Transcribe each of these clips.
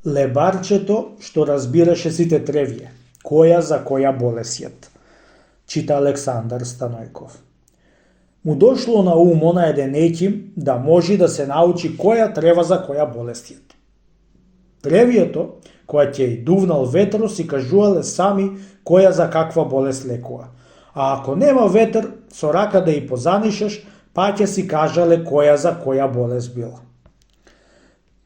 Лебарчето што разбираше сите тревје, која за која болесјет, чита Александар Станојков. Му дошло на ум на еден еким да може да се научи која трева за која болесјет. Тревјето, која ќе и дувнал ветро, си кажувале сами која за каква болест лекува. А ако нема ветер, со рака да и позанишеш, па ќе си кажале која за која болест била.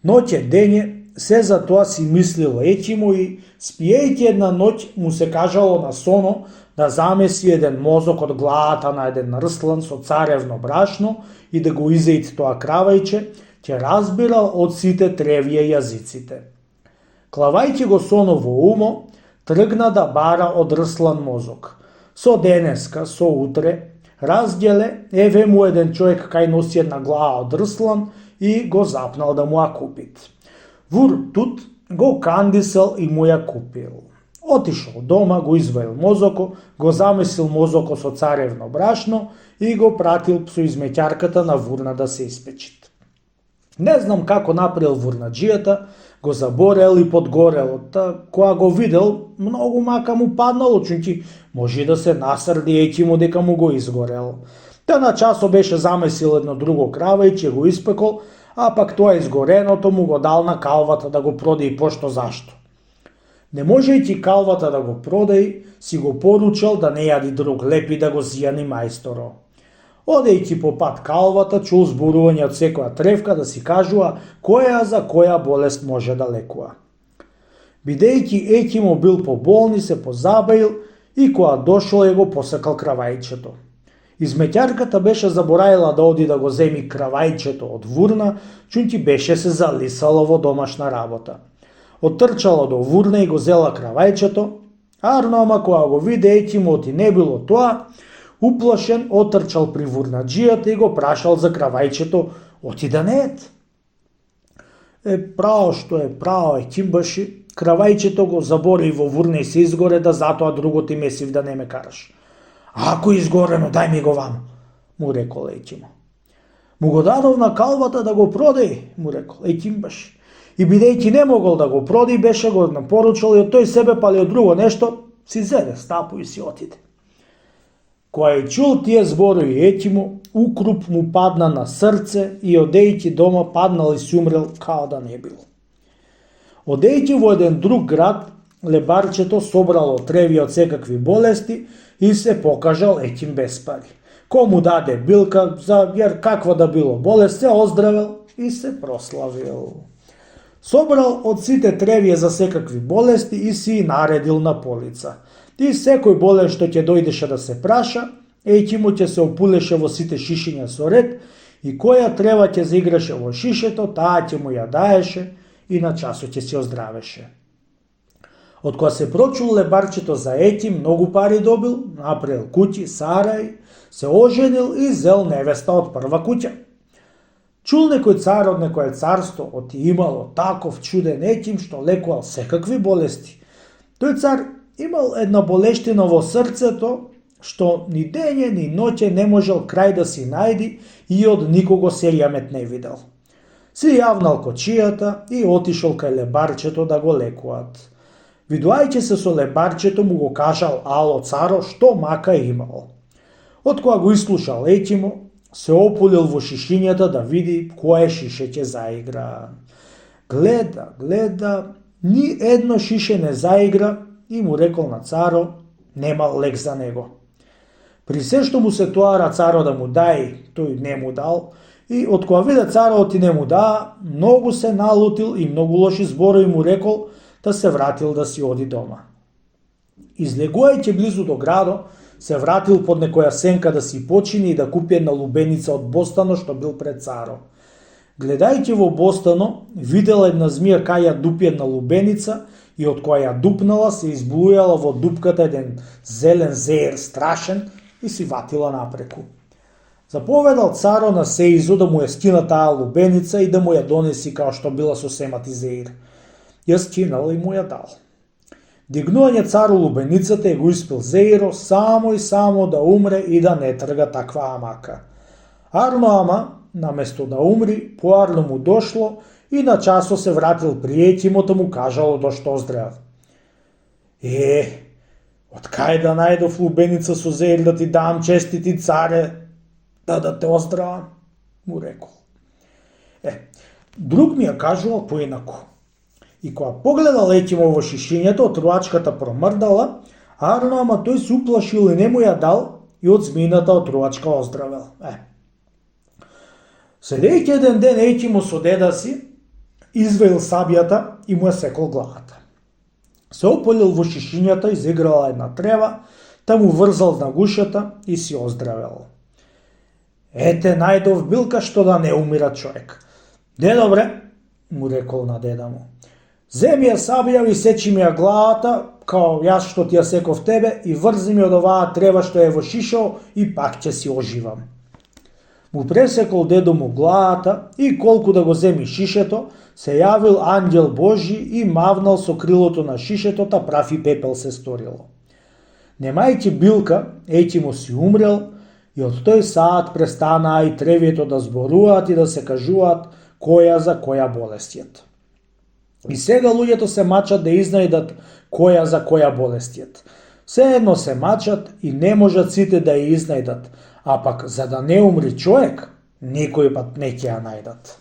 Ноќе дење, се за тоа си мислило екимо и спиејќи една ноќ му се кажало на соно да замеси еден мозок од главата на еден рслан со царевно брашно и да го изејт тоа кравајче, ќе разбирал од сите тревје јазиците. Клавајќи го соно во умо, тргна да бара од рслан мозок. Со денеска, со утре, разделе, еве му еден човек кај носи една глава од рслан и го запнал да му ја купит. Вур тут го кандисал и му ја купил. Отишол дома, го изваил мозоко, го замесил мозоко со царевно брашно и го пратил со измеќарката на вурна да се испечит. Не знам како направил вурнаджијата, го заборел и подгорел, која го видел, многу мака му паднало, чунки може да се насрди екимо дека му го изгорел. Та на часо беше замесил едно друго кравајче, го испекол, а пак тоа изгореното му го дал на калвата да го продај пошто зашто. Не можејќи калвата да го продај, си го поручал да не јади друг лепи да го зијани мајсторо. Одејќи по пат калвата, чул зборување од секоја тревка да си кажува која за која болест може да лекува. Бидејќи екимо бил поболни, се позабаил и кога дошол го посакал кравајчето. Измеќарката беше забораила да оди да го земи кравајчето од вурна, чунки беше се залисала во домашна работа. Оттрчала до вурна и го зела кравајчето, а Арнома кога го виде екимот и не било тоа, уплашен отрчал при вурнаджијата и го прашал за кравајчето, оти да не ет. Право што е право, екимбаши, кравајчето го забори во вурна и се изгоре да затоа друго ти месив да не ме караш. Ако изгорено, дај ми го вамо, му рекол екимо. Му го дадов на калвата да го продај, му рекол екимбаш. И бидејќи не могол да го продај, беше го напоручал и од тој себе пали од друго нешто, си зеде стапу и си отиде. Која е чул тие зборови екимо, укруп му падна на срце и одејќи дома паднал и си умрел као да не било. Одејќи во еден друг град, лебарчето собрало треви од секакви болести и се покажал еким без пари. Ко му даде билка, jer каква да било болест, се оздравел и се прославил. Собрал од сите тревје за секакви болести и си наредил на полица. И секој болест што ќе дојдеше да се праша, екимо ќе се опулеше во сите шишиња со ред и која трева ќе заиграше во шишето, таа ќе му ја даеше и на часот ќе се оздравеше. Од кога се прочул лебарчето за ети, многу пари добил, направил куќи, сарај, се оженил и зел невеста од прва куќа. Чул некој цар од некој царство, оти имало таков чуден еким што лекувал секакви болести. Тој цар имал една болештина во срцето, што ни дење ни ноќе не можел крај да си најди и од никого се јамет не видел. Си јавнал кочијата и отишол кај лебарчето да го лекуваат. Видувајќи се со лебарчето му го кажал ало царо што мака имал. Од кога го изслушал екимо, се опулил во шишињата да види кое шише ќе заигра. Гледа, ни едно шише не заигра и му рекол на царо, нема лек за него. При се што му се тоара царо да му дај, тој не му дал, и од кога виде царо и не му даа, многу се налутил и многу лоши зборови му рекол да се вратил да си оди дома. Излегувајќи близу до градо, се вратил под некоја сенка да си почини и да купи една лубеница од бостано што бил пред царо. Гледајќи во бостано, видела една змија кај ја дупи една лубеница и од која ја дупнала се избујала во дупката еден зелен зеер страшен и си ватила напреку. Заповедал царо на Сеизо да му ја скина таа лубеница и да му ја донеси као што била со семати зеир. Ја скинал и му ја дал. Дигнување цару лубеницата и го испил зеиро само и само да умре и да не трга таква амака. Арно ама, наместо да умри, поарно му дошло и на часо се вратил пријатимото му кажало дошто оздрав. Од кај да најдов лубеница со зелј да ти дам, честити царе, да те оздравам, му рекол. Друг ми ја кажувал поинаку. И кога погледал Етимо во шишињето, отрувачката промрдала, арно, ама тој се уплашил и не му ја дал, и од змината отрувачка оздравел. Седејќи еден ден Етимо со деда си, извеил сабјата и му ја секол главата. Се ополил во шишињата, изиграла една трева, та му врзал на гушата и си оздравел. Ете, најдов билка што да не умира човек. Дедобре, му рекол на деда му, земи ја сабија и сечи ми ја главата, као јас што ти ја секов тебе, и врзи ми од оваа трева што е во шишо и пак ќе си оживам. Му пресекол дедо му главата и колку да го земи шишето, се јавил ангел Божи и мавнал со крилото на шишето, та прав и пепел се сторило. Немајќи билка, Етимо си умрел и од тој саат престанаа и тревието да зборуваат и да се кажуваат која за која болестијат. И сега луѓето се мачат да изнајдат која за која болестијат. Сеедно се мачат и не можат сите да ја изнајдат, а пак за да не умри човек, никој пат не ќе ја најдат.